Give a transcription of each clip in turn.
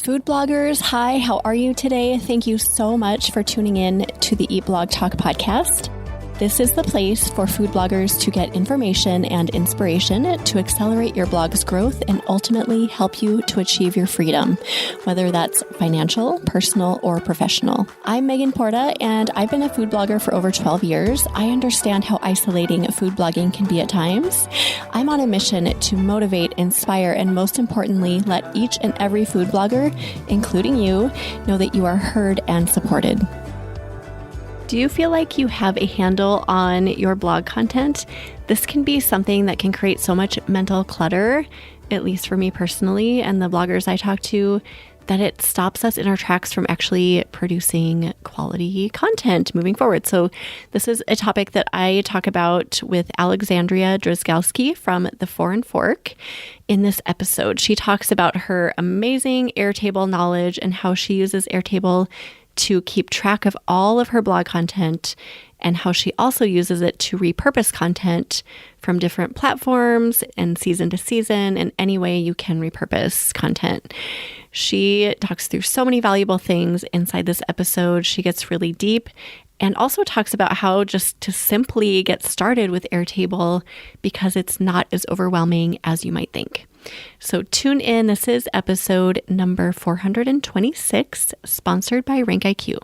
Food bloggers, hi, how are you today? Thank you so much for tuning in to the Eat Blog Talk podcast. This is the place for food bloggers to get information and inspiration to accelerate your blog's growth and ultimately help you to achieve your freedom, whether that's financial, personal, or professional. I'm Megan Porta, and I've been a food blogger for over 12 years. I understand how isolating food blogging can be at times. I'm on a mission to motivate, inspire, and most importantly, let each and every food blogger, including you, know that you are heard and supported. Do you feel like you have a handle on your blog content? This can be something that can create so much mental clutter, at least for me personally, and the bloggers I talk to, that it stops us in our tracks from actually producing quality content moving forward. So this is a topic that I talk about with Alexandria Drzazgowski from The Foreign Fork in this episode. She talks about her amazing Airtable knowledge and how she uses Airtable to keep track of all of her blog content, and how she also uses it to repurpose content from different platforms and season to season and any way you can repurpose content. She talks through so many valuable things inside this episode. She gets really deep and also talks about how just to simply get started with Airtable because it's not as overwhelming as you might think. So tune in. This is episode number 426, sponsored by RankIQ.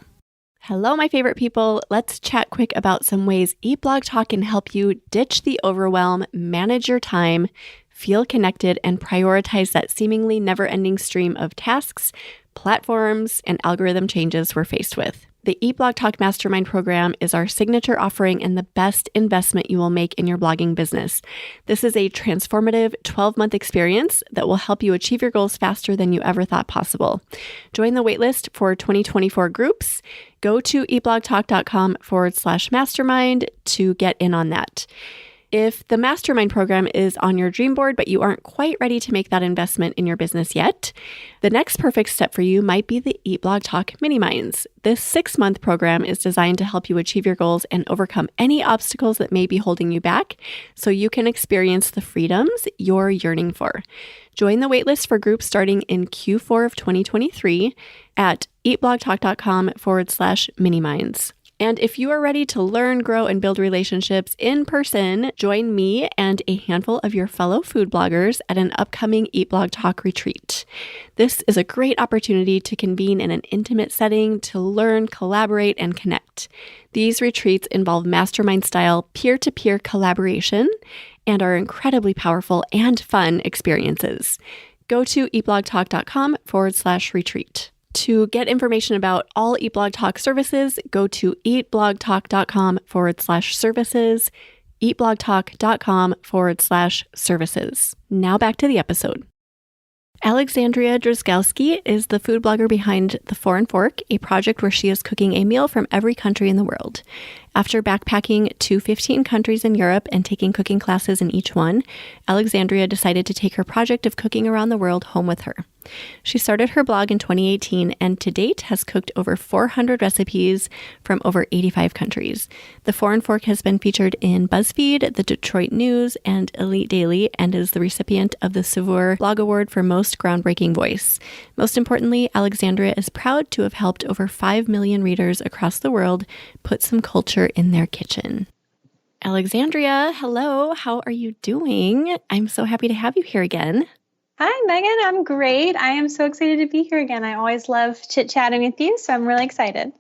Hello, my favorite people. Let's chat quick about some ways Eat Blog Talk can help you ditch the overwhelm, manage your time, feel connected, and prioritize that seemingly never-ending stream of tasks, platforms, and algorithm changes we're faced with. The Eat Blog Talk Mastermind program is our signature offering and the best investment you will make in your blogging business. This is a transformative 12-month experience that will help you achieve your goals faster than you ever thought possible. Join the waitlist for 2024 groups. Go to eatblogtalk.com/mastermind to get in on that. If the mastermind program is on your dream board, but you aren't quite ready to make that investment in your business yet, the next perfect step for you might be the Eat Blog Talk Mini Minds. This 6-month program is designed to help you achieve your goals and overcome any obstacles that may be holding you back so you can experience the freedoms you're yearning for. Join the waitlist for groups starting in Q4 of 2023 at eatblogtalk.com/mini-minds. And if you are ready to learn, grow, and build relationships in person, join me and a handful of your fellow food bloggers at an upcoming Eat Blog Talk retreat. This is a great opportunity to convene in an intimate setting to learn, collaborate, and connect. These retreats involve mastermind-style peer-to-peer collaboration and are incredibly powerful and fun experiences. Go to eatblogtalk.com/retreat. To get information about all Eat Blog Talk services, go to eatblogtalk.com/services, eatblogtalk.com/services. Now back to the episode. Alexandria Drzazgowski is the food blogger behind The Foreign Fork, a project where she is cooking a meal from every country in the world. After backpacking to 15 countries in Europe and taking cooking classes in each one, Alexandria decided to take her project of cooking around the world home with her. She started her blog in 2018 and to date has cooked over 400 recipes from over 85 countries. The Foreign Fork has been featured in Buzzfeed, the Detroit News, and Elite Daily, and is the recipient of the Saveur Blog Award for Most Groundbreaking Voice. Most importantly, Alexandria is proud to have helped over 5 million readers across the world put some culture in their kitchen. Alexandria, hello. How are you doing? I'm so happy to have you here again. Hi, Megan. I'm great. I am so excited to be here again. I always love chit-chatting with you, so I'm really excited.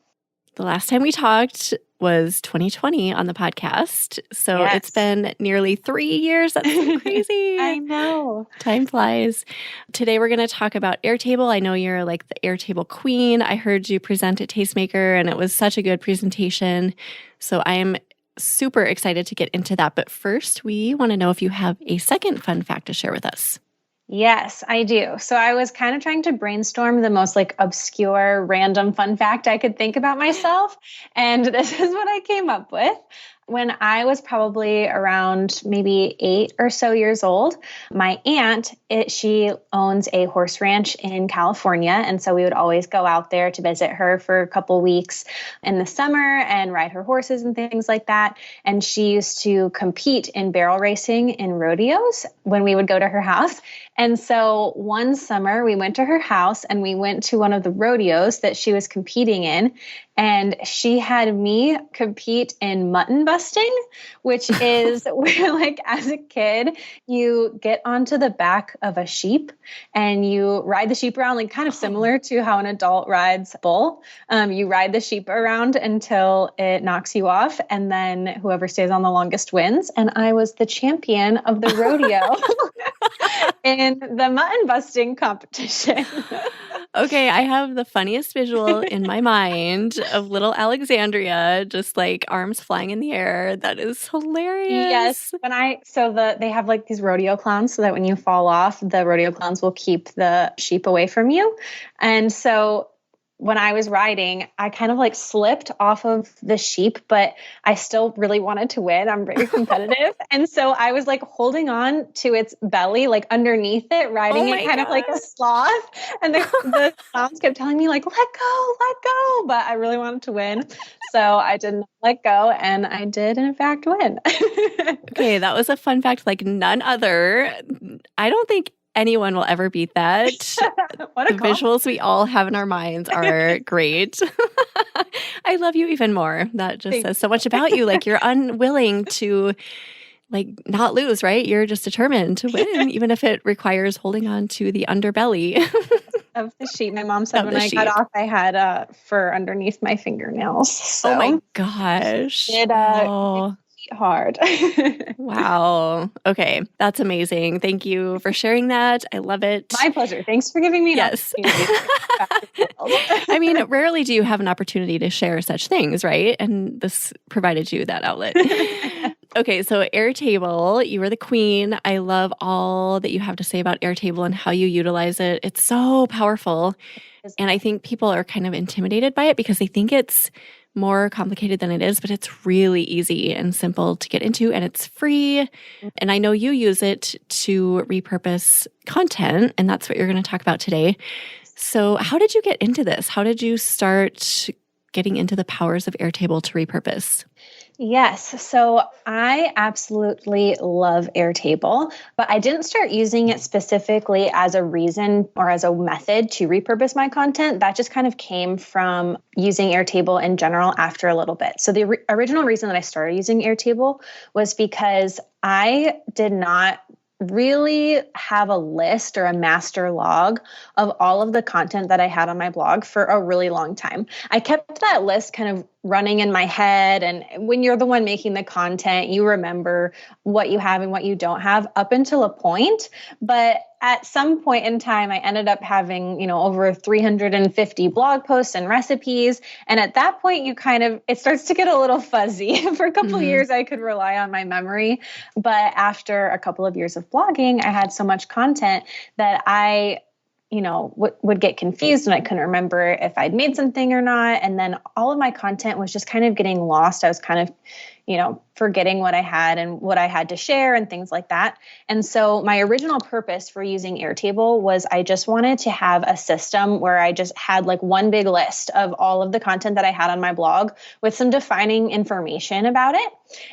The last time we talked was 2020 on the podcast, so yes. It's been nearly 3 years. That's so crazy. I know. Time flies. Today we're going to talk about Airtable. I know you're like the Airtable queen. I heard you present at Tastemaker, and it was such a good presentation. So I'm super excited to get into that. But first, we want to know if you have a second fun fact to share with us. Yes, I do. So I was kind of trying to brainstorm the most obscure, random fun fact I could think about myself. And this is what I came up with. When I was probably around maybe 8 or so years old, my aunt, she owns a horse ranch in California. And so we would always go out there to visit her for a couple weeks in the summer and ride her horses and things like that. And she used to compete in barrel racing in rodeos when we would go to her house. And so one summer we went to her house and we went to one of the rodeos that she was competing in. And she had me compete in mutton busting, which is where, like, as a kid, you get onto the back of a sheep and you ride the sheep around, like kind of similar to how an adult rides a bull. You ride the sheep around until it knocks you off, and then whoever stays on the longest wins. And I was the champion of the rodeo in the mutton busting competition. Okay, I have the funniest visual in my mind of little Alexandria, just like arms flying in the air. That is hilarious. Yes. They have like these rodeo clowns so that when you fall off, the rodeo clowns will keep the sheep away from you. And so when I was riding, I kind of like slipped off of the sheep, but I still really wanted to win. I'm very competitive. And so I was like holding on to its belly, like underneath it, riding it kind of like a sloth. And the clowns kept telling me like, let go. But I really wanted to win. So I didn't let go, and I did in fact win. Okay, that was a fun fact like none other. I don't think anyone will ever beat that. The visuals we all have in our minds are great. I love you even more. That just says so much about you. Like, you're unwilling to like not lose, right? You're just determined to win, even if it requires holding on to the underbelly of the sheep. My mom said when I got off, I had fur underneath my fingernails. So oh my gosh. It hard. Wow. Okay. That's amazing. Thank you for sharing that. I love it. My pleasure. Thanks for giving me an opportunity. I mean, rarely do you have an opportunity to share such things, right? And this provided you that outlet. Okay, so Airtable, you are the queen. I love all that you have to say about Airtable and how you utilize it. It's so powerful. And I think people are kind of intimidated by it because they think it's more complicated than it is, but it's really easy and simple to get into, and it's free. And I know you use it to repurpose content, and that's what you're going to talk about today. So how did you get into this? How did you start getting into the powers of Airtable to repurpose? Yes. So I absolutely love Airtable, but I didn't start using it specifically as a reason or as a method to repurpose my content. That just kind of came from using Airtable in general after a little bit. So the original reason that I started using Airtable was because I did not really have a list or a master log of all of the content that I had on my blog for a really long time. I kept that list kind of running in my head. And when you're the one making the content, you remember what you have and what you don't have up until a point. But at some point in time, I ended up having, over 350 blog posts and recipes. And at that point, it starts to get a little fuzzy. For a couple of years, I could rely on my memory. But after a couple of years of blogging, I had so much content that I would get confused and I couldn't remember if I'd made something or not. And then all of my content was just kind of getting lost. I was kind of, forgetting what I had and what I had to share and things like that. And so my original purpose for using Airtable was I just wanted to have a system where I just had like one big list of all of the content that I had on my blog with some defining information about it.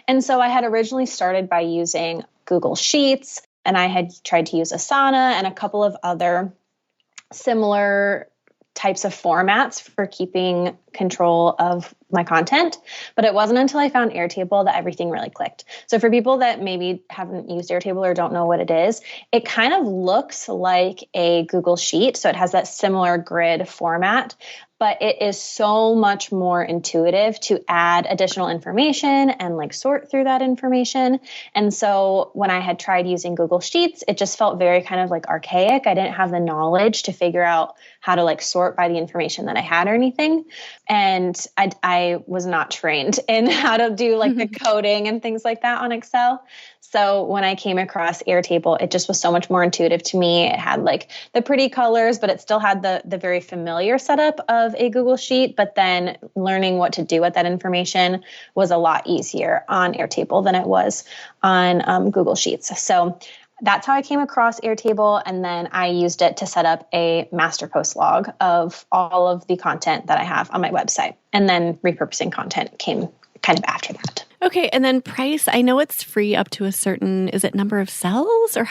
And so I had originally started by using Google Sheets, and I had tried to use Asana and a couple of other similar types of formats for keeping control of my content. But it wasn't until I found Airtable that everything really clicked. So for people that maybe haven't used Airtable or don't know what it is, it kind of looks like a Google Sheet. So it has that similar grid format, but it is so much more intuitive to add additional information and like sort through that information. And so when I had tried using Google Sheets, it just felt very kind of like archaic. I didn't have the knowledge to figure out how to like sort by the information that I had or anything. And I was not trained in how to do like the coding and things like that on Excel. So when I came across Airtable, it just was so much more intuitive to me. It had like the pretty colors, but it still had the very familiar setup of a Google Sheet. But then learning what to do with that information was a lot easier on Airtable than it was on Google Sheets. So that's how I came across Airtable. And then I used it to set up a master post log of all of the content that I have on my website. And then repurposing content came kind of after that. Okay. And then price, I know it's free up to a certain, is it number of cells or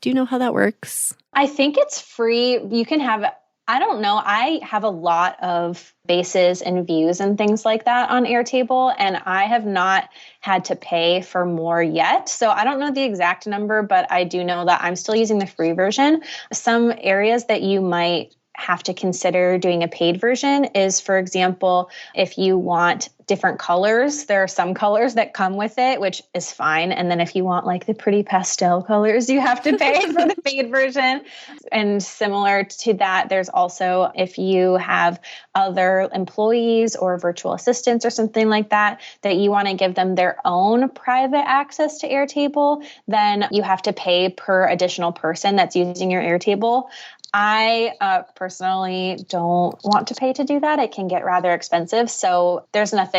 do you know how that works? I think it's free. You can have, I don't know. I have a lot of bases and views and things like that on Airtable, and I have not had to pay for more yet. So I don't know the exact number, but I do know that I'm still using the free version. Some areas that you might have to consider doing a paid version is, for example, if you want different colors, there are some colors that come with it, which is fine. And then if you want like the pretty pastel colors, you have to pay for the paid version. And similar to that, there's also, if you have other employees or virtual assistants or something like that, that you want to give them their own private access to Airtable, then you have to pay per additional person that's using your Airtable. I personally don't want to pay to do that. It can get rather expensive. So there's nothing,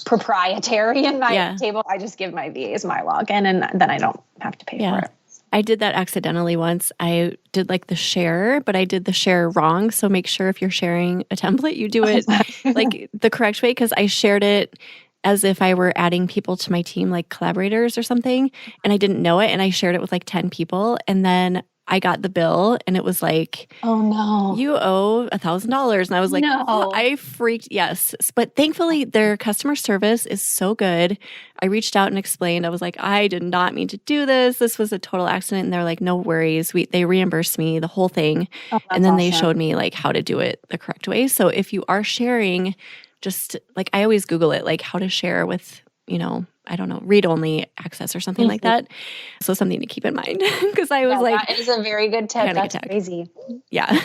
proprietary in my table. I just give my VAs my login and then I don't have to pay for it. I did that accidentally once. I did like the share, but I did the share wrong. So make sure if you're sharing a template, you do it like the correct way, because I shared it as if I were adding people to my team, like collaborators or something. And I didn't know it. And I shared it with like 10 people. And then I got the bill and it was like, oh no, you owe $1,000. And I was like, no. Oh, I freaked. Yes. But thankfully their customer service is so good. I reached out and explained, I was like, I did not mean to do this. This was a total accident. And they're like, no worries. They reimbursed me the whole thing. Oh, and then they showed me like how to do it the correct way. So if you are sharing, just like, I always Google it, like how to share with, I don't know, read-only access or something like that. So something to keep in mind, because I was like, that is a very good tip. That's crazy. Yeah.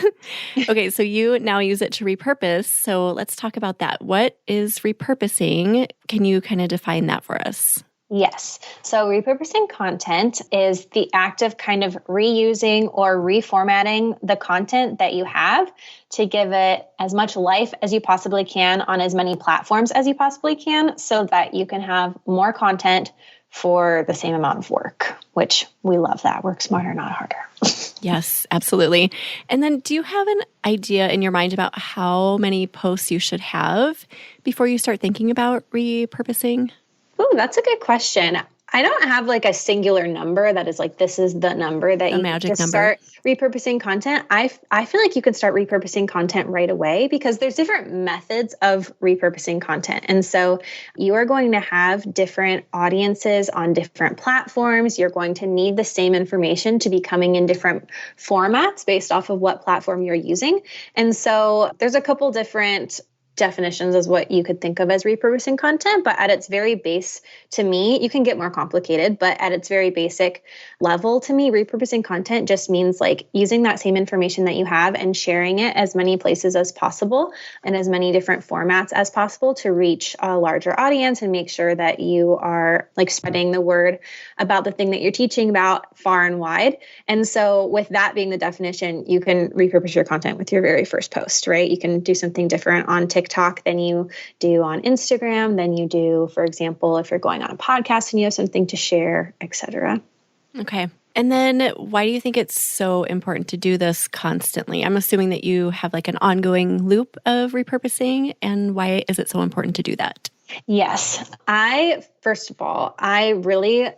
Okay. So you now use it to repurpose. So let's talk about that. What is repurposing? Can you kind of define that for us? Yes. So repurposing content is the act of kind of reusing or reformatting the content that you have to give it as much life as you possibly can on as many platforms as you possibly can, so that you can have more content for the same amount of work, which we love that. Work smarter, not harder. Yes, absolutely. And then do you have an idea in your mind about how many posts you should have before you start thinking about repurposing? Ooh, that's a good question. I don't have like a singular number that is like, this is the number that you magic number. Start repurposing content. I feel like you can start repurposing content right away, because there's different methods of repurposing content. And so you are going to have different audiences on different platforms. You're going to need the same information to be coming in different formats based off of what platform you're using. And so there's a couple different definitions as what you could think of as repurposing content, but at its very base, to me, you can get more complicated, but at its very basic level, to me, repurposing content just means like using that same information that you have and sharing it as many places as possible and as many different formats as possible to reach a larger audience and make sure that you are like spreading the word about the thing that you're teaching about far and wide. And so with that being the definition, you can repurpose your content with your very first post, right? You can do something different on TikTok than you do on Instagram, than you do, for example, if you're going on a podcast and you have something to share, etc. Okay. And then why do you think it's so important to do this constantly? I'm assuming that you have like an ongoing loop of repurposing, and why is it so important to do that? Yes. First of all, I really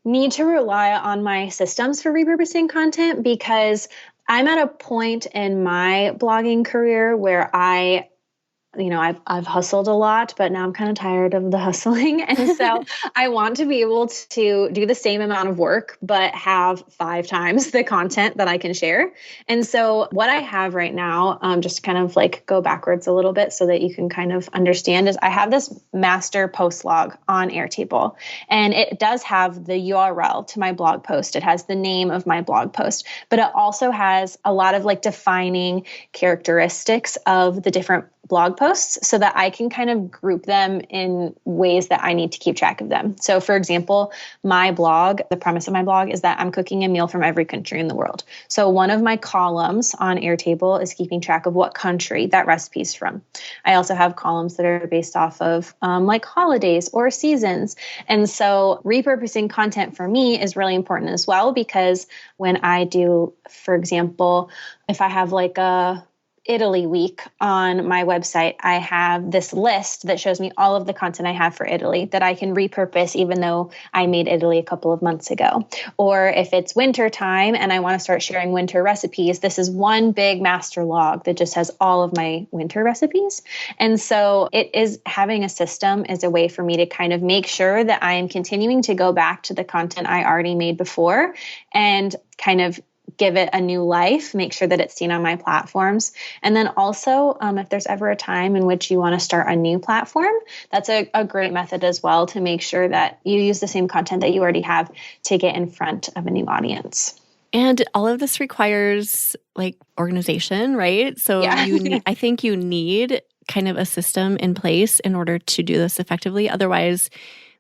need to rely on my systems for repurposing content, because I'm at a point in my blogging career where I've hustled a lot, but now I'm kind of tired of the hustling. And so I want to be able to do the same amount of work, but have 5 times the content that I can share. And so what I have right now, just kind of like go backwards a little bit so that you can kind of understand, is I have this master post log on Airtable, and it does have the URL to my blog post. It has the name of my blog post, but it also has a lot of like defining characteristics of the different blog posts so that I can kind of group them in ways that I need to keep track of them. So for example, my blog, the premise of my blog is that I'm cooking a meal from every country in the world. So one of my columns on Airtable is keeping track of what country that recipe is from. I also have columns that are based off of like holidays or seasons. And so repurposing content for me is really important as well, because when I do, for example, if I have like a Italy week on my website, I have this list that shows me all of the content I have for Italy that I can repurpose even though I made Italy a couple of months ago. Or if it's winter time and I want to start sharing winter recipes, this is one big master log that just has all of my winter recipes. And so it is having a system is a way for me to kind of make sure that I am continuing to go back to the content I already made before and kind of give it a new life, make sure that it's seen on my platforms. And then also, if there's ever a time in which you want to start a new platform, that's a great method as well to make sure that you use the same content that you already have to get in front of a new audience. And all of this requires like organization, right? So I think you need kind of a system in place in order to do this effectively. Otherwise,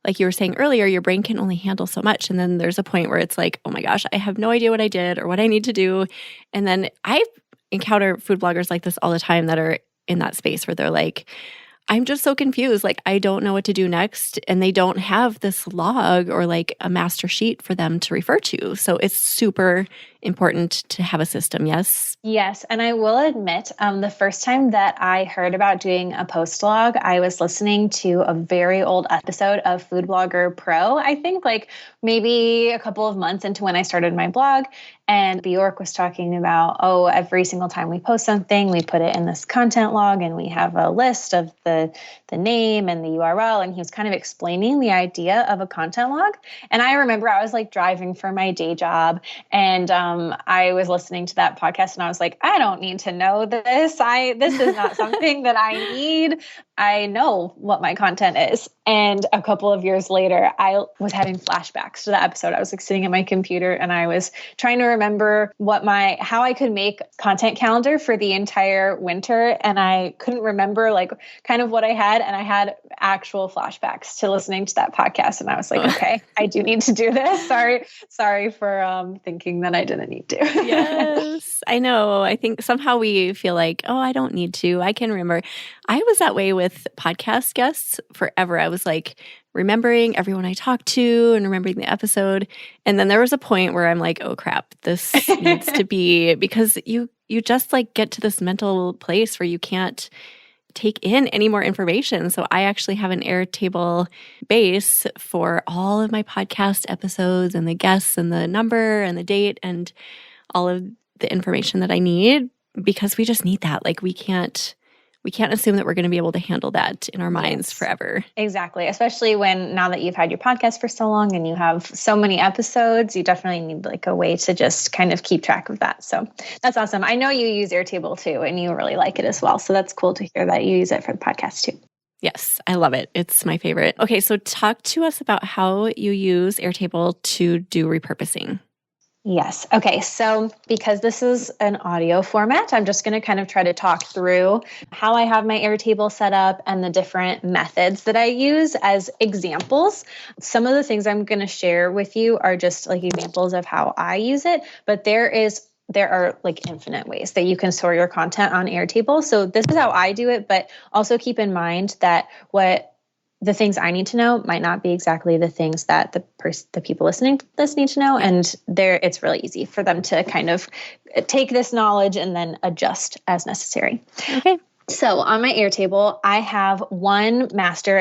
like you were saying earlier, your brain can only handle so much. And then there's a point where it's like, oh my gosh, I have no idea what I did or what I need to do. And then I encounter food bloggers like this all the time that are in that space where they're like, I'm just so confused. Like, I don't know what to do next. And they don't have this log or like a master sheet for them to refer to. So it's super important to have a system. Yes. Yes. And I will admit, the first time that I heard about doing a post log, I was listening to a very old episode of Food Blogger Pro, I think like maybe a couple of months into when I started my blog. And Bjork was talking about, every single time we post something, we put it in this content log and we have a list of the name and the URL. And he was kind of explaining the idea of a content log. And I remember I was like driving for my day job and I was listening to that podcast and I was like, I don't need to know this. This is not something that I need. I know what my content is. And a couple of years later, I was having flashbacks to that episode. I was like sitting at my computer and I was trying to remember how I could make content calendar for the entire winter. And I couldn't remember like kind of what I had. And I had actual flashbacks to listening to that podcast. And I was like, okay, I do need to do this. Sorry for thinking that I didn't need to. Yes, I know. I think somehow we feel like, I don't need to. I can remember. I was that way with podcast guests forever. I was like remembering everyone I talked to and remembering the episode. And then there was a point where I'm like, oh crap, this needs to be, because you just like get to this mental place where you can't take in any more information. So I actually have an Airtable base for all of my podcast episodes and the guests and the number and the date and all of the information that I need, because we just need that. Like we can't assume that we're going to be able to handle that in our minds forever. Exactly. Especially now that you've had your podcast for so long and you have so many episodes, you definitely need like a way to just kind of keep track of that. So that's awesome. I know you use Airtable too, and you really like it as well. So that's cool to hear that you use it for the podcast too. Yes, I love it. It's my favorite. Okay, so talk to us about how you use Airtable to do repurposing. Yes. Okay. So because this is an audio format, I'm just going to kind of try to talk through how I have my Airtable set up and the different methods that I use as examples. Some of the things I'm going to share with you are just like examples of how I use it, but there are like infinite ways that you can store your content on Airtable. So this is how I do it, but also keep in mind that the things I need to know might not be exactly the things that the people listening to this need to know. And it's really easy for them to kind of take this knowledge and then adjust as necessary. Okay. So on my Airtable, I have one master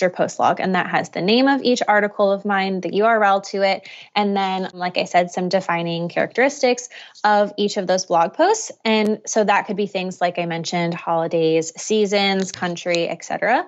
post log, and that has the name of each article of mine, the URL to it, and then, like I said, some defining characteristics of each of those blog posts. And so that could be things like I mentioned, holidays, seasons, country, etc.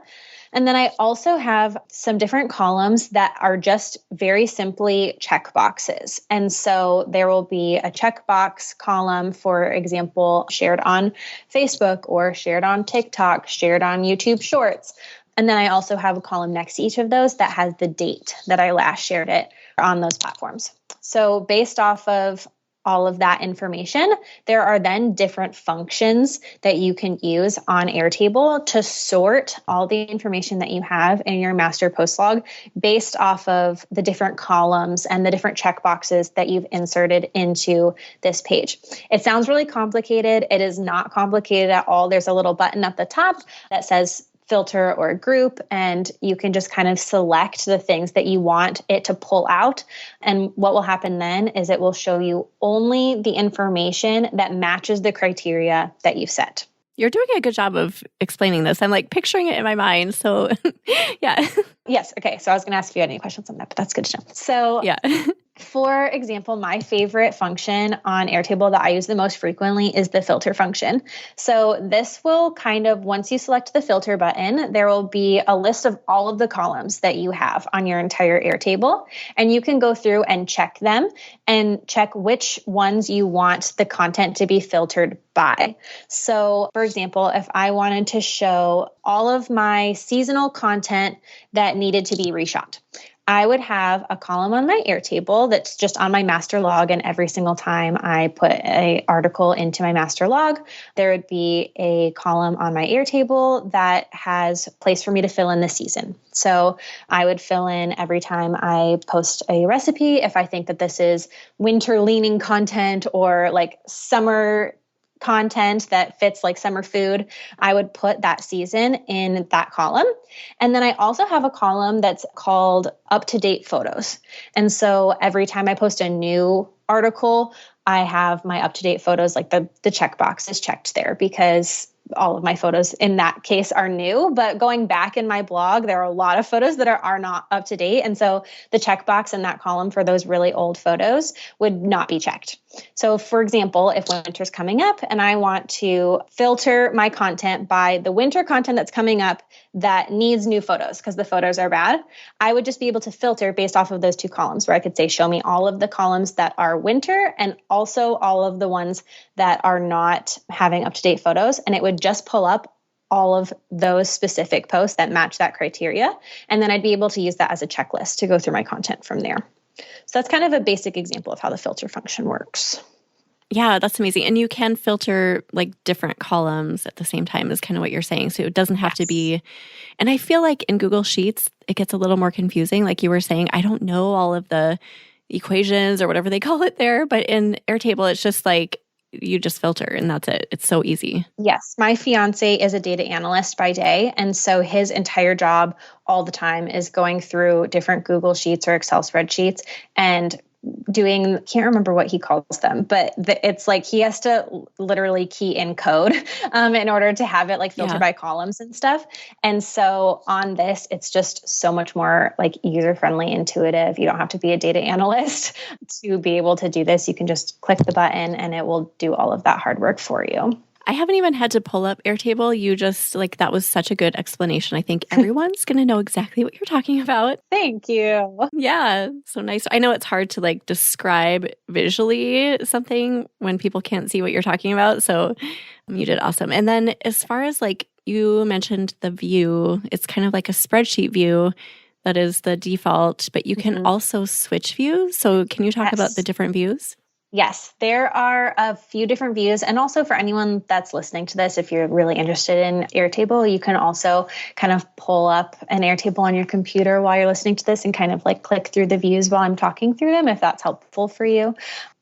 And then I also have some different columns that are just very simply checkboxes. And so there will be a checkbox column, for example, shared on Facebook or shared on TikTok, shared on YouTube Shorts. And then I also have a column next to each of those that has the date that I last shared it on those platforms. So based off of all of that information, there are then different functions that you can use on Airtable to sort all the information that you have in your master post log based off of the different columns and the different checkboxes that you've inserted into this page. It sounds really complicated. It is not complicated at all. There's a little button at the top that says filter or group, and you can just kind of select the things that you want it to pull out. And what will happen then is it will show you only the information that matches the criteria that you've set. You're doing a good job of explaining this. I'm like picturing it in my mind. So yeah. Yes. Okay. So I was going to ask if you had any questions on that, but that's good to know. So yeah. For example, my favorite function on Airtable that I use the most frequently is the filter function. So this will kind of, once you select the filter button, there will be a list of all of the columns that you have on your entire Airtable. And you can go through and check them and check which ones you want the content to be filtered by. So for example, if I wanted to show all of my seasonal content that needed to be reshot, I would have a column on my Airtable that's just on my master log. And every single time I put an article into my master log, there would be a column on my Airtable that has a place for me to fill in the season. So I would fill in every time I post a recipe, if I think that this is winter leaning content or like summer content that fits like summer food, I would put that season in that column. And then I also have a column that's called up-to-date photos. And so every time I post a new article, I have my up-to-date photos, like the checkbox is checked there because all of my photos in that case are new. But going back in my blog, there are a lot of photos that are not up to date. And so the checkbox in that column for those really old photos would not be checked. So for example, if winter's coming up and I want to filter my content by the winter content that's coming up that needs new photos because the photos are bad, I would just be able to filter based off of those two columns where I could say, show me all of the columns that are winter and also all of the ones that are not having up-to-date photos. And it would just pull up all of those specific posts that match that criteria. And then I'd be able to use that as a checklist to go through my content from there. So that's kind of a basic example of how the filter function works. Yeah, that's amazing. And you can filter like different columns at the same time is kind of what you're saying. So it doesn't have to be, and I feel like in Google Sheets, it gets a little more confusing. Like you were saying, I don't know all of the equations or whatever they call it there, but in Airtable, it's just like, you just filter and that's it. It's so easy. Yes. My fiance is a data analyst by day. And so his entire job all the time is going through different Google Sheets or Excel spreadsheets and doing, can't remember what he calls them, but it's like he has to literally key in code in order to have it like filter by columns and stuff. And so on this, it's just so much more like user-friendly, intuitive. You don't have to be a data analyst to be able to do this. You can just click the button and it will do all of that hard work for you. I haven't even had to pull up Airtable. You just like, that was such a good explanation. I think everyone's going to know exactly what you're talking about. Thank you. Yeah. So nice. I know it's hard to like describe visually something when people can't see what you're talking about. So you did awesome. And then as far as like, you mentioned the view, it's kind of like a spreadsheet view that is the default, but you can also switch views. So can you talk about the different views? Yes, there are a few different views. And also for anyone that's listening to this, if you're really interested in Airtable, you can also kind of pull up an Airtable on your computer while you're listening to this and kind of like click through the views while I'm talking through them, if that's helpful for you.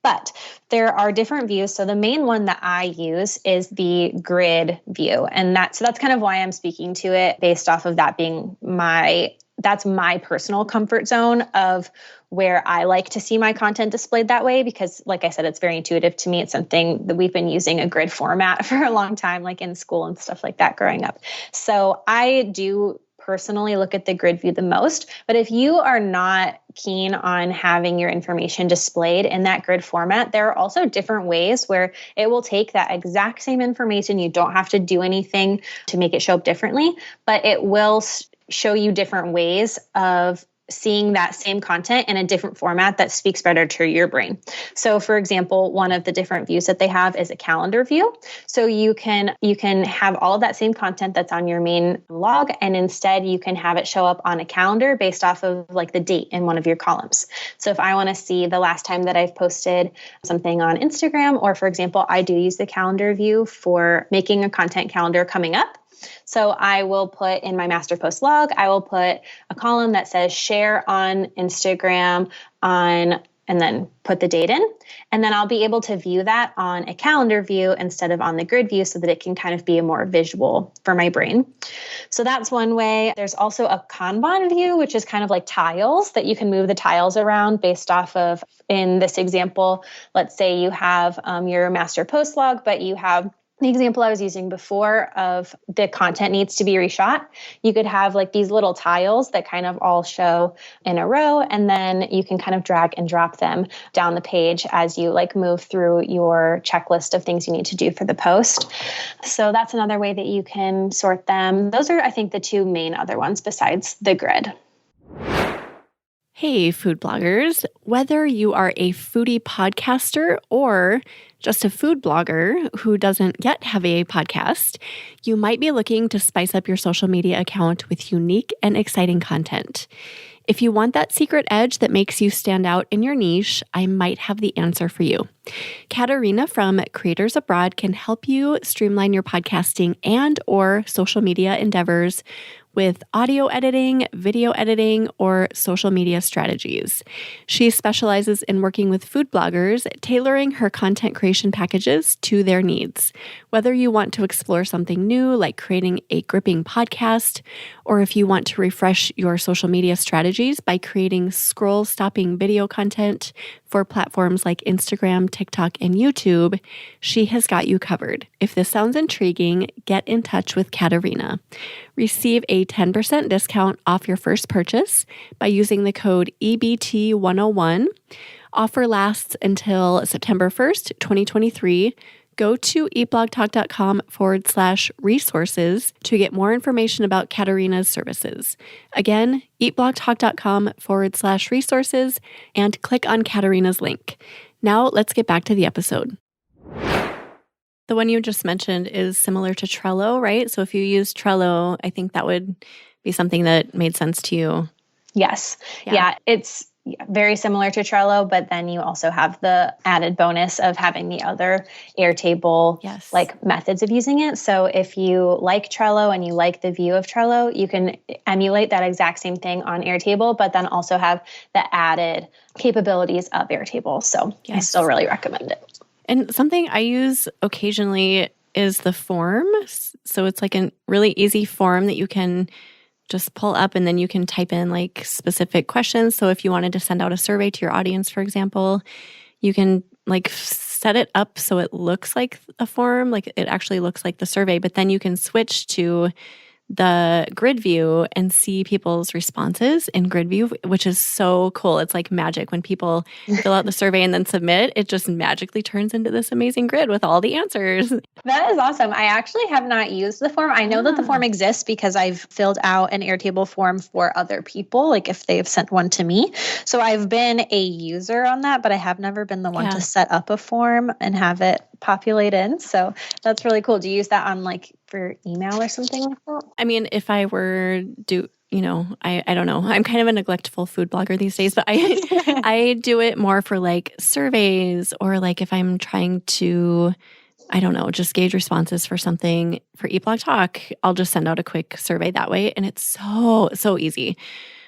But there are different views. So the main one that I use is the grid view. And that's kind of why I'm speaking to it based off of that being that's my personal comfort zone of where I like to see my content displayed that way, because like I said, it's very intuitive to me. It's something that we've been using a grid format for a long time, like in school and stuff like that growing up. So I do personally look at the grid view the most, but if you are not keen on having your information displayed in that grid format, there are also different ways where it will take that exact same information. You don't have to do anything to make it show up differently, but it will show you different ways of seeing that same content in a different format that speaks better to your brain. So for example, one of the different views that they have is a calendar view. So you can have all of that same content that's on your main log, and instead you can have it show up on a calendar based off of like the date in one of your columns. So if I want to see the last time that I've posted something on Instagram, or for example, I do use the calendar view for making a content calendar coming up. So I will put in my master post log, I will put a column that says share on Instagram and then put the date in. And then I'll be able to view that on a calendar view instead of on the grid view so that it can kind of be a more visual for my brain. So that's one way. There's also a Kanban view, which is kind of like tiles that you can move the tiles around based off of, in this example, let's say you have your master post log, but you have the example I was using before of the content needs to be reshot. You could have like these little tiles that kind of all show in a row, and then you can kind of drag and drop them down the page as you like move through your checklist of things you need to do for the post. So that's another way that you can sort them. Those are, I think, the two main other ones besides the grid. Hey, food bloggers. Whether you are a foodie podcaster or just a food blogger who doesn't yet have a podcast, you might be looking to spice up your social media account with unique and exciting content. If you want that secret edge that makes you stand out in your niche, I might have the answer for you. Katarina from Creators Abroad can help you streamline your podcasting and or social media endeavors with audio editing, video editing, or social media strategies. She specializes in working with food bloggers, tailoring her content creation packages to their needs. Whether you want to explore something new, like creating a gripping podcast, or if you want to refresh your social media strategies by creating scroll-stopping video content for platforms like Instagram, TikTok, and YouTube, she has got you covered. If this sounds intriguing, get in touch with Katarina. Receive a 10% discount off your first purchase by using the code EBT101. Offer lasts until September 1st, 2023. Go to eatblogtalk.com/resources to get more information about Katarina's services. Again, eatblogtalk.com/resources and click on Katarina's link. Now let's get back to the episode. The one you just mentioned is similar to Trello, right? So if you use Trello, I think that would be something that made sense to you. Yes. Yeah, it's very similar to Trello, but then you also have the added bonus of having the other Airtable like methods of using it. So if you like Trello and you like the view of Trello, you can emulate that exact same thing on Airtable, but then also have the added capabilities of Airtable. So I still really recommend it. And something I use occasionally is the form. So it's like a really easy form that you can just pull up, and then you can type in like specific questions. So if you wanted to send out a survey to your audience, for example, you can like set it up so it looks like a form, like it actually looks like the survey, but then you can switch to the grid view and see people's responses in grid view, which is so cool. It's like magic. When people fill out the survey and then submit, it just magically turns into this amazing grid with all the answers. That is awesome. I actually have not used the form. I know that the form exists because I've filled out an Airtable form for other people, like if they've sent one to me. So I've been a user on that, but I have never been the one to set up a form and have it populate in. So that's really cool. Do you use that on like for email or something like that? I mean, if I were I don't know. I'm kind of a neglectful food blogger these days, but I do it more for like surveys, or like if I'm trying to, I don't know, just gauge responses for something for Eat Blog Talk, I'll just send out a quick survey that way. And it's so easy.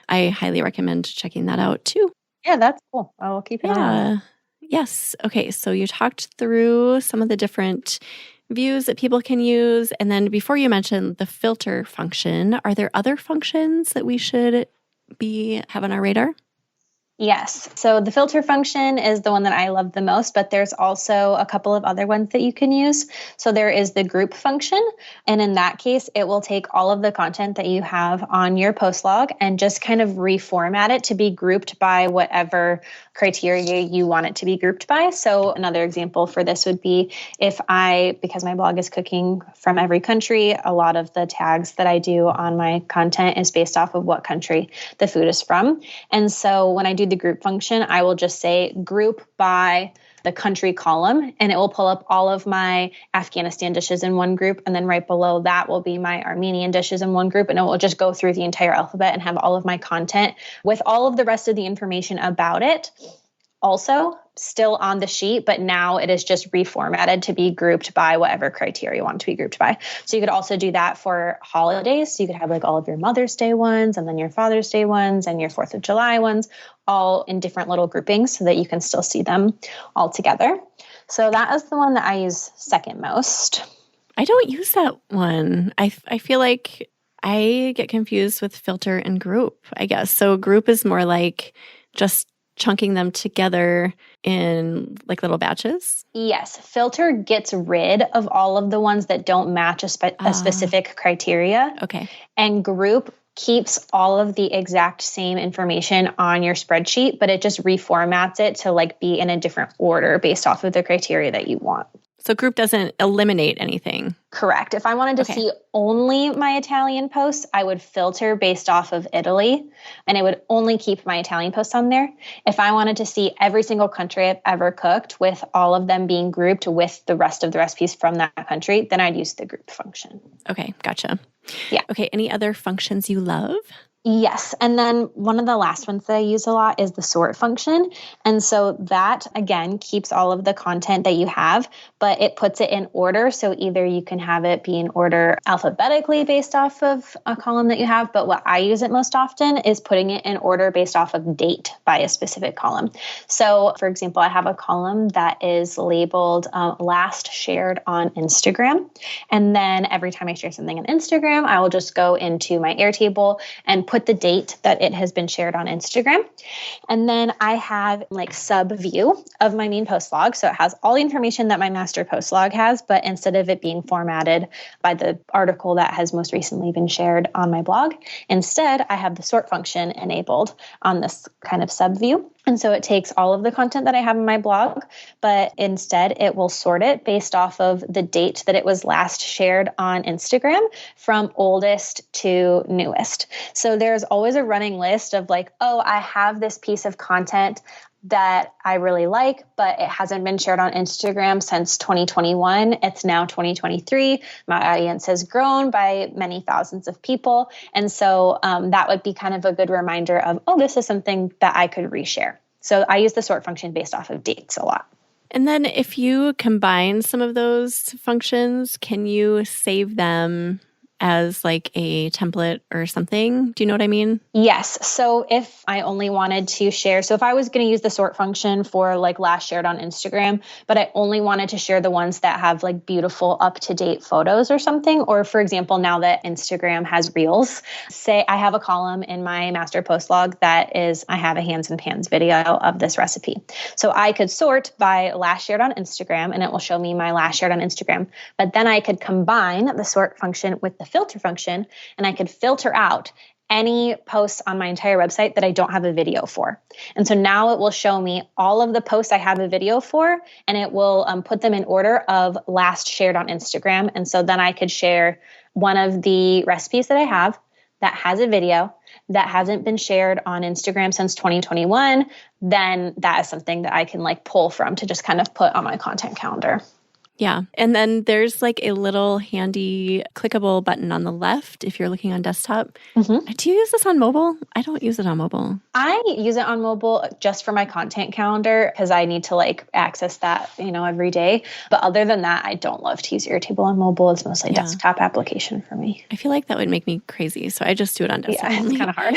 I highly recommend checking that out too. Yeah, that's cool. I will keep it on. Yes. Okay. So you talked through some of the different views that people can use. And then before you mentioned the filter function, are there other functions that we should have on our radar? Yes. So the filter function is the one that I love the most, but there's also a couple of other ones that you can use. So there is the group function. And in that case, it will take all of the content that you have on your post log and just kind of reformat it to be grouped by whatever criteria you want it to be grouped by. So another example for this would be because my blog is cooking from every country, a lot of the tags that I do on my content is based off of what country the food is from. And so when I do the group function, I will just say group by the country column, and it will pull up all of my Afghanistan dishes in one group. And then right below that will be my Armenian dishes in one group. And it will just go through the entire alphabet and have all of my content with all of the rest of the information about it also still on the sheet, but now it is just reformatted to be grouped by whatever criteria you want to be grouped by. So you could also do that for holidays. So you could have like all of your Mother's Day ones and then your Father's Day ones and your 4th of July ones, all in different little groupings so that you can still see them all together. So that is the one that I use second most. I don't use that one. I feel like I get confused with filter and group, I guess. So group is more like just chunking them together in like little batches? Yes. Filter gets rid of all of the ones that don't match a specific criteria. Okay. And group keeps all of the exact same information on your spreadsheet, but it just reformats it to like be in a different order based off of the criteria that you want. So group doesn't eliminate anything. Correct. If I wanted to see only my Italian posts, I would filter based off of Italy, and it would only keep my Italian posts on there. If I wanted to see every single country I've ever cooked with all of them being grouped with the rest of the recipes from that country, then I'd use the group function. Okay, gotcha. Yeah. Okay, any other functions you love? Yes. And then one of the last ones that I use a lot is the sort function. And so that, again, keeps all of the content that you have, but it puts it in order. So either you can have it be in order alphabetically based off of a column that you have, but what I use it most often is putting it in order based off of date by a specific column. So for example, I have a column that is labeled last shared on Instagram. And then every time I share something on Instagram, I will just go into my Airtable and put the date that it has been shared on Instagram. And then I have like sub view of my main post log. So it has all the information that my master post log has, but instead of it being formatted by the article that has most recently been shared on my blog, instead I have the sort function enabled on this kind of sub view. And so it takes all of the content that I have in my blog, but instead it will sort it based off of the date that it was last shared on Instagram from oldest to newest. So there's always a running list of like, oh, I have this piece of content that I really like, but it hasn't been shared on Instagram since 2021. It's now 2023. My audience has grown by many thousands of people. And so that would be kind of a good reminder of, oh, this is something that I could reshare. So I use the sort function based off of dates a lot. And then if you combine some of those functions, can you save them as like a template or something? Do you know what I mean? Yes. So if I only wanted to share, so if I was going to use the sort function for like last shared on Instagram, but I only wanted to share the ones that have like beautiful up-to-date photos or something, or for example, now that Instagram has Reels, say I have a column in my master post log that is, I have a hands and pans video of this recipe. So I could sort by last shared on Instagram and it will show me my last shared on Instagram, but then I could combine the sort function with the filter function, and I could filter out any posts on my entire website that I don't have a video for. And so now it will show me all of the posts I have a video for, and it will put them in order of last shared on Instagram. And so then I could share one of the recipes that I have that has a video that hasn't been shared on Instagram since 2021. Then that is something that I can like pull from to just kind of put on my content calendar. Yeah. And then there's like a little handy clickable button on the left if you're looking on desktop. Mm-hmm. Do you use this on mobile? I don't use it on mobile. I use it on mobile just for my content calendar because I need to like access that, every day. But other than that, I don't love to use Airtable on mobile. It's mostly a desktop application for me. I feel like that would make me crazy. So I just do it on desktop. Yeah, it's kind of hard.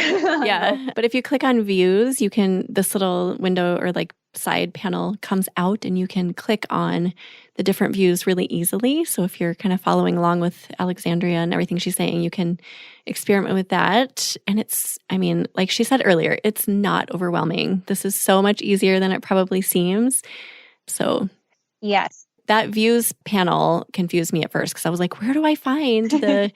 Yeah. But if you click on views, this little window or like side panel comes out and you can click on the different views really easily. So if you're kind of following along with Alexandria and everything she's saying, you can experiment with that. And like she said earlier, it's not overwhelming. This is so much easier than it probably seems. So yes, that views panel confused me at first because I was like, where do I find the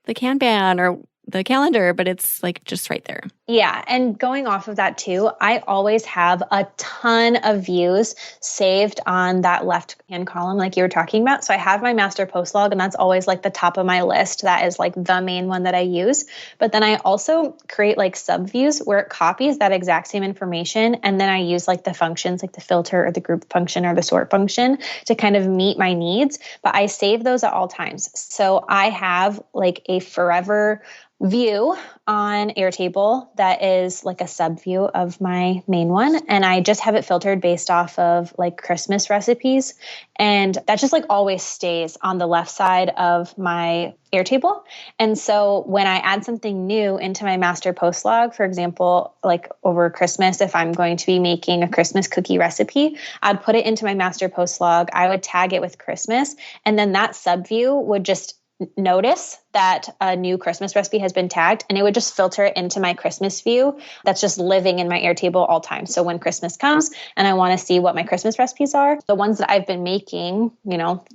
Kanban or the calendar, but it's like just right there. Yeah. And going off of that too, I always have a ton of views saved on that left-hand column, like you were talking about. So I have my master post log, and that's always like the top of my list. That is like the main one that I use. But then I also create like sub views where it copies that exact same information. And then I use like the functions, like the filter or the group function or the sort function to kind of meet my needs. But I save those at all times. So I have like a forever view on Airtable that is like a sub view of my main one. And I just have it filtered based off of like Christmas recipes. And that just like always stays on the left side of my Airtable. And so when I add something new into my master post log, for example, like over Christmas, if I'm going to be making a Christmas cookie recipe, I'd put it into my master post log. I would tag it with Christmas. And then that sub view would just notice that a new Christmas recipe has been tagged, and it would just filter it into my Christmas view that's just living in my Airtable all time. So when Christmas comes and I want to see what my Christmas recipes are, the ones that I've been making,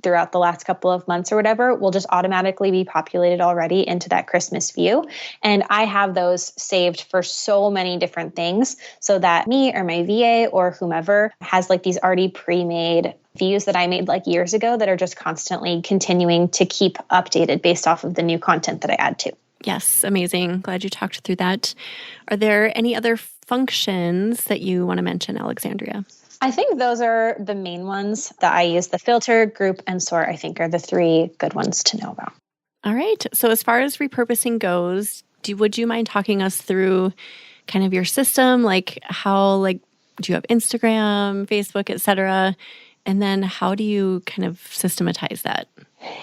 throughout the last couple of months or whatever, will just automatically be populated already into that Christmas view. And I have those saved for so many different things so that me or my VA or whomever has like these already pre-made views that I made like years ago that are just constantly continuing to keep updated based off of the new content that I add to. Yes, amazing. Glad you talked through that. Are there any other functions that you want to mention, Alexandria? I think those are the main ones that I use. The filter, group, and sort, I think, are the three good ones to know about. All right. So as far as repurposing goes, would you mind talking us through kind of your system? Like how, do you have Instagram, Facebook, et cetera? And then how do you kind of systematize that?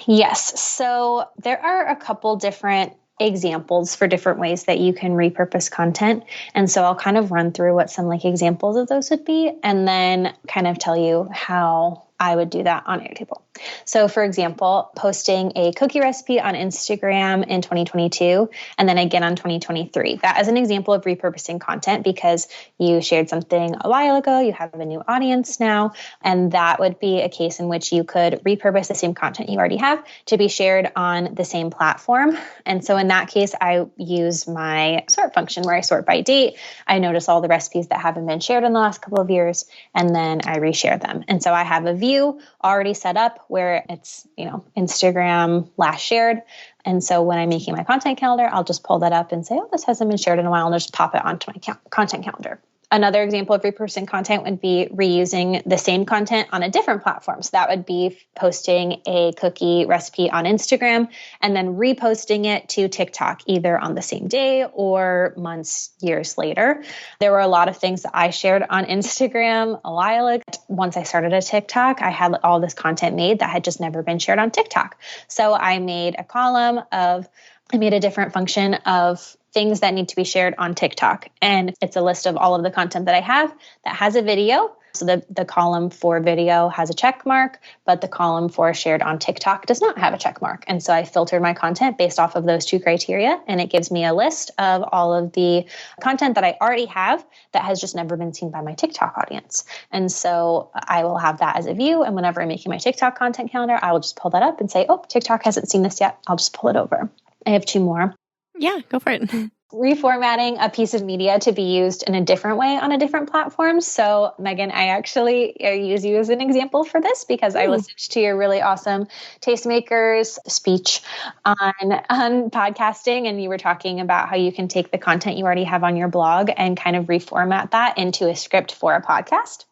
Yes. So there are a couple different examples for different ways that you can repurpose content. And so I'll kind of run through what some examples of those would be, and then kind of tell you how I would do that on Airtable. So for example, posting a cookie recipe on Instagram in 2022, and then again on 2023. That is an example of repurposing content because you shared something a while ago, you have a new audience now, and that would be a case in which you could repurpose the same content you already have to be shared on the same platform. And so in that case, I use my sort function where I sort by date. I notice all the recipes that haven't been shared in the last couple of years, and then I reshare them. And so I have a view already set up where it's, Instagram last shared. And so when I'm making my content calendar, I'll just pull that up and say, oh, this hasn't been shared in a while, and I'll just pop it onto my content calendar. Another example of repurposing content would be reusing the same content on a different platform. So that would be posting a cookie recipe on Instagram and then reposting it to TikTok, either on the same day or months, years later. There were a lot of things that I shared on Instagram a while ago. Once I started a TikTok, I had all this content made that had just never been shared on TikTok. So I made a different function of things that need to be shared on TikTok. And it's a list of all of the content that I have that has a video. So the column for video has a check mark, but the column for shared on TikTok does not have a check mark. And so I filtered my content based off of those two criteria. And it gives me a list of all of the content that I already have that has just never been seen by my TikTok audience. And so I will have that as a view. And whenever I'm making my TikTok content calendar, I will just pull that up and say, oh, TikTok hasn't seen this yet. I'll just pull it over. I have two more. Yeah, go for it. Reformatting a piece of media to be used in a different way on a different platform. So Megan, I actually use you as an example for this because I listened to your really awesome Tastemakers speech on podcasting. And you were talking about how you can take the content you already have on your blog and kind of reformat that into a script for a podcast.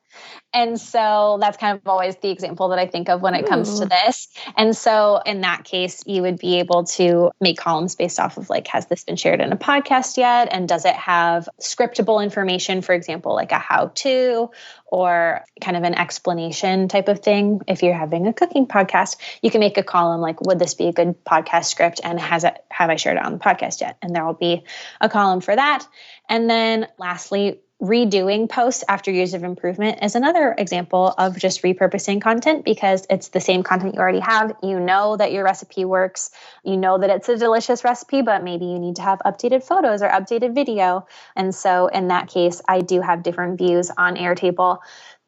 And so that's kind of always the example that I think of when it comes to this. And so in that case, you would be able to make columns based off of has this been shared in a podcast yet? And does it have scriptable information, for example, like a how-to or kind of an explanation type of thing? If you're having a cooking podcast, you can make a column like, would this be a good podcast script? And have I shared it on the podcast yet? And there will be a column for that. And then lastly, redoing posts after years of improvement is another example of just repurposing content because it's the same content you already have. You know that your recipe works. You know that it's a delicious recipe, but maybe you need to have updated photos or updated video. And so in that case, I do have different views on Airtable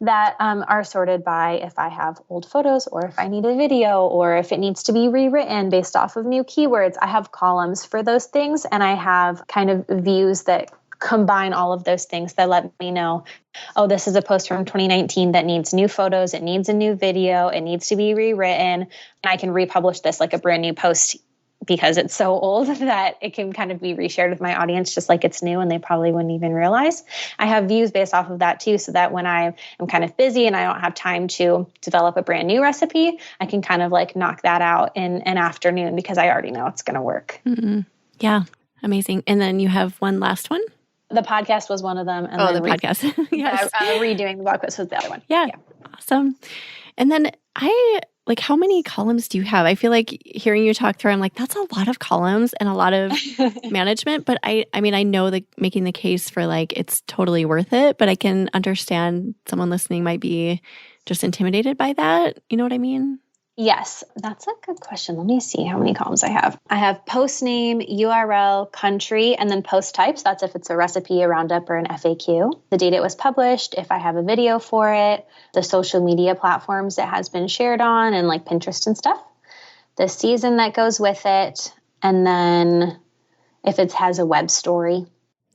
that are sorted by if I have old photos or if I need a video or if it needs to be rewritten based off of new keywords. I have columns for those things, and I have kind of views that combine all of those things that let me know, oh, this is a post from 2019 that needs new photos, it needs a new video, it needs to be rewritten, and I can republish this like a brand new post because it's so old that it can kind of be reshared with my audience just like it's new and they probably wouldn't even realize. I have views based off of that too, so that when I am kind of busy and I don't have time to develop a brand new recipe, I can kind of like knock that out in an afternoon because I already know it's going to work. Mm-hmm. Yeah, amazing. And then you have one last one? The podcast was one of them. And then the podcast. Yes. Redoing the blog post was the other one. Yeah. Awesome. And then how many columns do you have? I feel like hearing you talk through, I'm like, that's a lot of columns and a lot of management. But I mean, I know that making the case for like, it's totally worth it, but I can understand someone listening might be just intimidated by that. You know what I mean? Yes, that's a good question. Let me see how many columns I have. I have post name, URL, country, and then post types. That's if it's a recipe, a roundup, or an FAQ. The date it was published, if I have a video for it, the social media platforms it has been shared on, and like Pinterest and stuff. The season that goes with it, and then if it has a web story.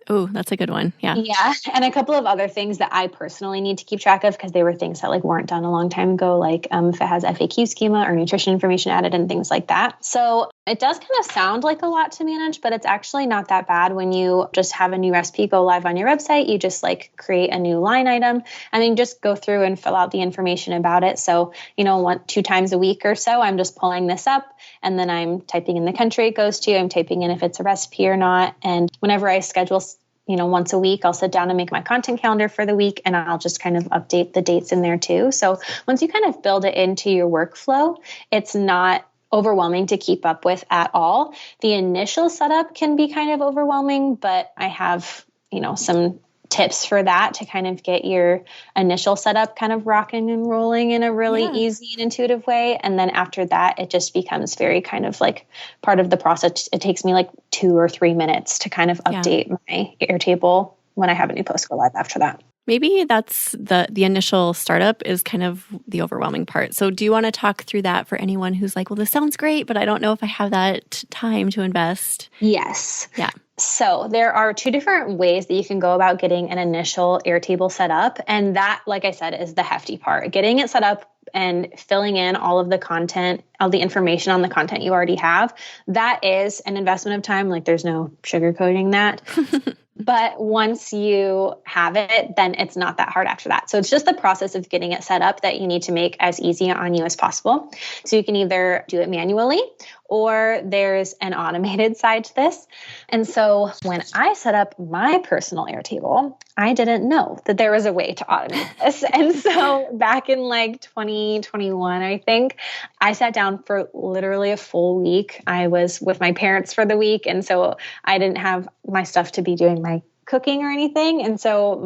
Oh, that's a good one. Yeah. Yeah. And a couple of other things that I personally need to keep track of because they were things that like weren't done a long time ago, like if it has FAQ schema or nutrition information added and things like that. So it does kind of sound like a lot to manage, but it's actually not that bad when you just have a new recipe go live on your website. You just like create a new line item and then just go through and fill out the information about it. So, 2 times a week or so, I'm just pulling this up and then I'm typing in the country it goes to. I'm typing in if it's a recipe or not. And whenever I schedule once a week, I'll sit down and make my content calendar for the week and I'll just kind of update the dates in there too. So once you kind of build it into your workflow, it's not overwhelming to keep up with at all. The initial setup can be kind of overwhelming, but I have, some tips for that to kind of get your initial setup kind of rocking and rolling in a really easy and intuitive way. And then after that, it just becomes very kind of like part of the process. It takes me like 2 or 3 minutes to kind of update my Airtable when I have a new post go live after that. Maybe that's the initial startup is kind of the overwhelming part. So do you want to talk through that for anyone who's like, well, this sounds great, but I don't know if I have that time to invest? Yes. Yeah. So there are 2 different ways that you can go about getting an initial Airtable set up. And that, like I said, is the hefty part. Getting it set up and filling in all of the content, all the information on the content you already have, that is an investment of time. Like there's no sugarcoating that. But once you have it, then it's not that hard after that. So it's just the process of getting it set up that you need to make as easy on you as possible. So you can either do it manually or there's an automated side to this. And so when I set up my personal Airtable, I didn't know that there was a way to automate this. And so back in like 2021, I think, I sat down for literally a full week. I was with my parents for the week. And so I didn't have my stuff to be doing my cooking or anything. And so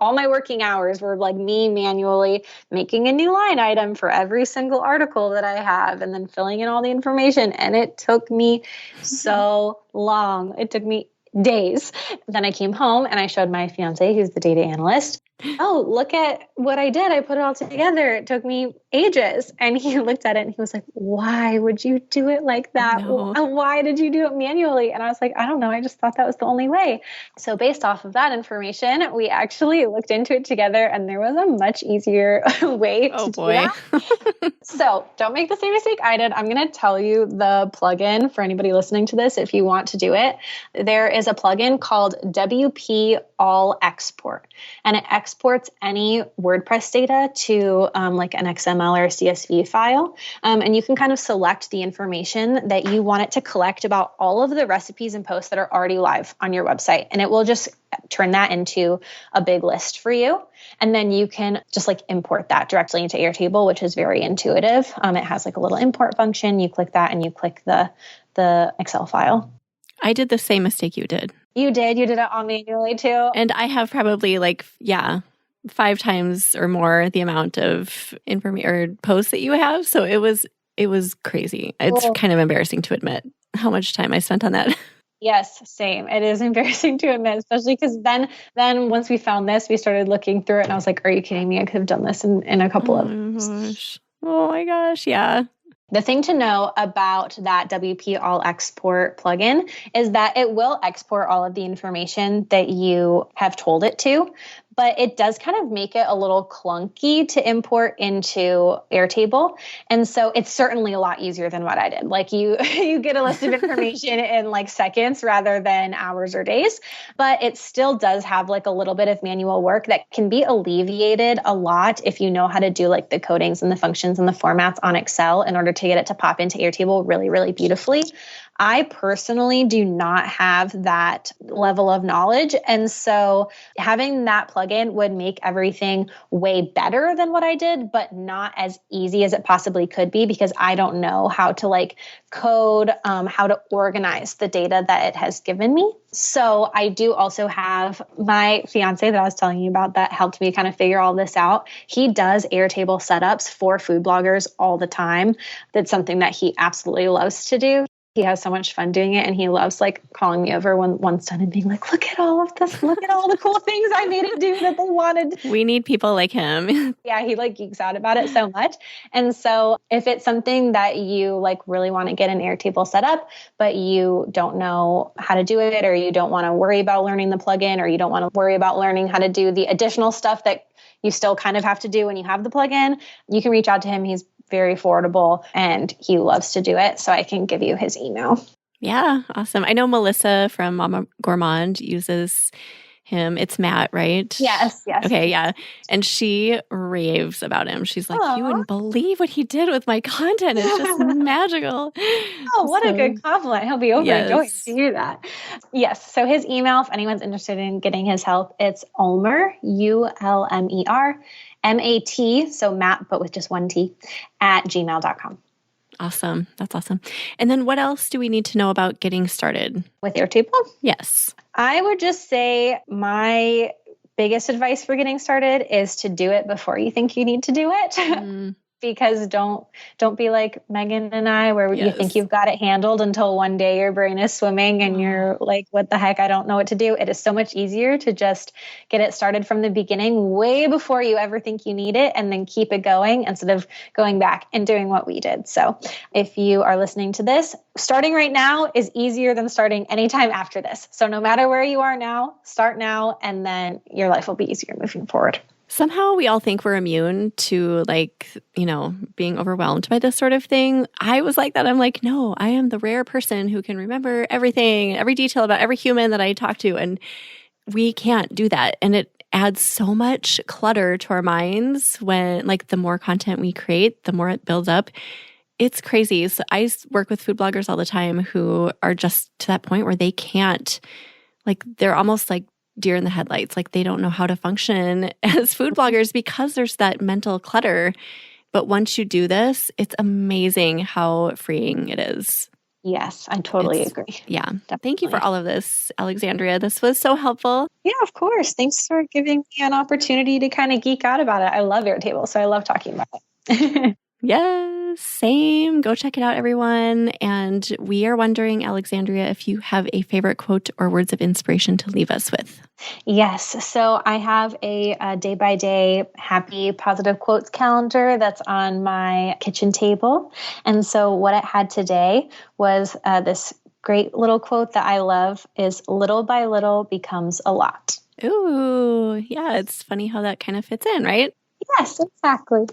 all my working hours were like me manually making a new line item for every single article that I have and then filling in all the information. And it took me so long. It took me days. Then I came home and I showed my fiance, who's the data analyst, oh, look at what I did. I put it all together. It took me ages. And he looked at it and he was like, why would you do it like that? No. Why did you do it manually? And I was like, I don't know. I just thought that was the only way. So based off of that information, we actually looked into it together and there was a much easier way to do that. So don't make the same mistake I did. I'm going to tell you the plugin for anybody listening to this if you want to do it. There is a plugin called WP All Export, and it exports any WordPress data to like an XML or a CSV file. And you can kind of select the information that you want it to collect about all of the recipes and posts that are already live on your website. And it will just turn that into a big list for you. And then you can just like import that directly into Airtable, which is very intuitive. It has like a little import function. You click that and you click the Excel file. I did the same mistake you did. You did? You did it all manually too? And I have probably 5 times or more the amount of information or posts that you have. So it was crazy. It's kind of embarrassing to admit how much time I spent on that. Yes, same. It is embarrassing to admit, especially because then once we found this, we started looking through it and I was like, are you kidding me? I could have done this in a couple of gosh. Oh my gosh. Yeah. The thing to know about that WP All Export plugin is that it will export all of the information that you have told it to, but it does kind of make it a little clunky to import into Airtable. And so it's certainly a lot easier than what I did. Like you get a list of information in like seconds rather than hours or days, but it still does have like a little bit of manual work that can be alleviated a lot if you know how to do like the codings and the functions and the formats on Excel in order to get it to pop into Airtable really, really beautifully. I personally do not have that level of knowledge. And so having that plugin would make everything way better than what I did, but not as easy as it possibly could be because I don't know how to like code, how to organize the data that it has given me. So I do also have my fiance that I was telling you about that helped me kind of figure all this out. He does Airtable setups for food bloggers all the time. That's something that he absolutely loves to do. He has so much fun doing it, and he loves like calling me over when one's done and being like, look at all of this, look at all the cool things I made it do that they wanted. We need people like him. Yeah, he like geeks out about it so much. And so if it's something that you like really want to get an Airtable set up, but you don't know how to do it, or you don't want to worry about learning the plugin, or you don't want to worry about learning how to do the additional stuff that you still kind of have to do when you have the plugin, you can reach out to him. He's very affordable and he loves to do it. So I can give you his email. Yeah, awesome. I know Melissa from Mama Gourmand uses him. It's Matt, right? Yes. Okay, yeah. And she raves about him. She's like, you wouldn't believe what he did with my content. It's just magical. Oh, what a good compliment. He'll be overjoyed to hear that. Yes. So his email, if anyone's interested in getting his help, it's Ulmer, ULMER, MAT, so Matt, but with just one T, at gmail.com. Awesome. That's awesome. And then what else do we need to know about getting started? With Airtable? Yes. I would just say my biggest advice for getting started is to do it before you think you need to do it. Because don't be like Megan and I, where you think you've got it handled until one day your brain is swimming and you're like, what the heck? I don't know what to do. It is so much easier to just get it started from the beginning, way before you ever think you need it, and then keep it going instead of going back and doing what we did. So if you are listening to this, starting right now is easier than starting anytime after this. So no matter where you are now, start now, and then your life will be easier moving forward. Somehow we all think we're immune to being overwhelmed by this sort of thing. I was like that. I'm like, no, I am the rare person who can remember everything, every detail about every human that I talk to. And we can't do that. And it adds so much clutter to our minds when the more content we create, the more it builds up. It's crazy. So I work with food bloggers all the time who are just to that point where they can't, they're almost like deer in the headlights. They don't know how to function as food bloggers because there's that mental clutter. But once you do this, it's amazing how freeing it is. Yes, I totally agree. Yeah. Definitely. Thank you for all of this, Alexandria. This was so helpful. Yeah, of course. Thanks for giving me an opportunity to kind of geek out about it. I love Airtable, so I love talking about it. Yes, same. Go check it out, everyone. And we are wondering, Alexandria, if you have a favorite quote or words of inspiration to leave us with. Yes. So I have a day-by-day happy positive quotes calendar that's on my kitchen table. And so what it had today was this great little quote that I love is little by little becomes a lot. Ooh, yeah. It's funny how that kind of fits in, right? Yes, exactly.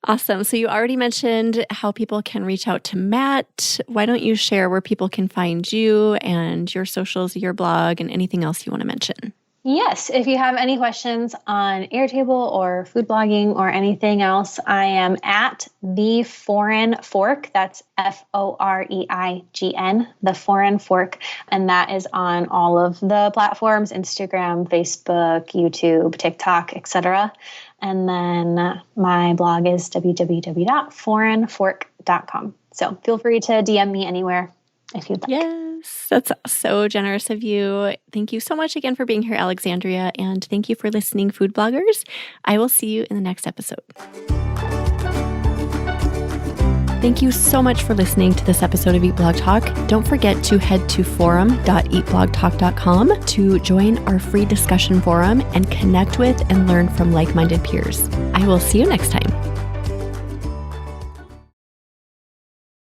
Awesome. So you already mentioned how people can reach out to Matt. Why don't you share where people can find you and your socials, your blog, and anything else you want to mention? Yes. If you have any questions on Airtable or food blogging or anything else, I am at The Foreign Fork. That's FOREIGN, The Foreign Fork. And that is on all of the platforms, Instagram, Facebook, YouTube, TikTok, etc. And then my blog is www.foreignfork.com. So feel free to DM me anywhere if you'd like. Yes, that's so generous of you. Thank you so much again for being here, Alexandria. And thank you for listening, food bloggers. I will see you in the next episode. Thank you so much for listening to this episode of Eat Blog Talk. Don't forget to head to forum.eatblogtalk.com to join our free discussion forum and connect with and learn from like-minded peers. I will see you next time.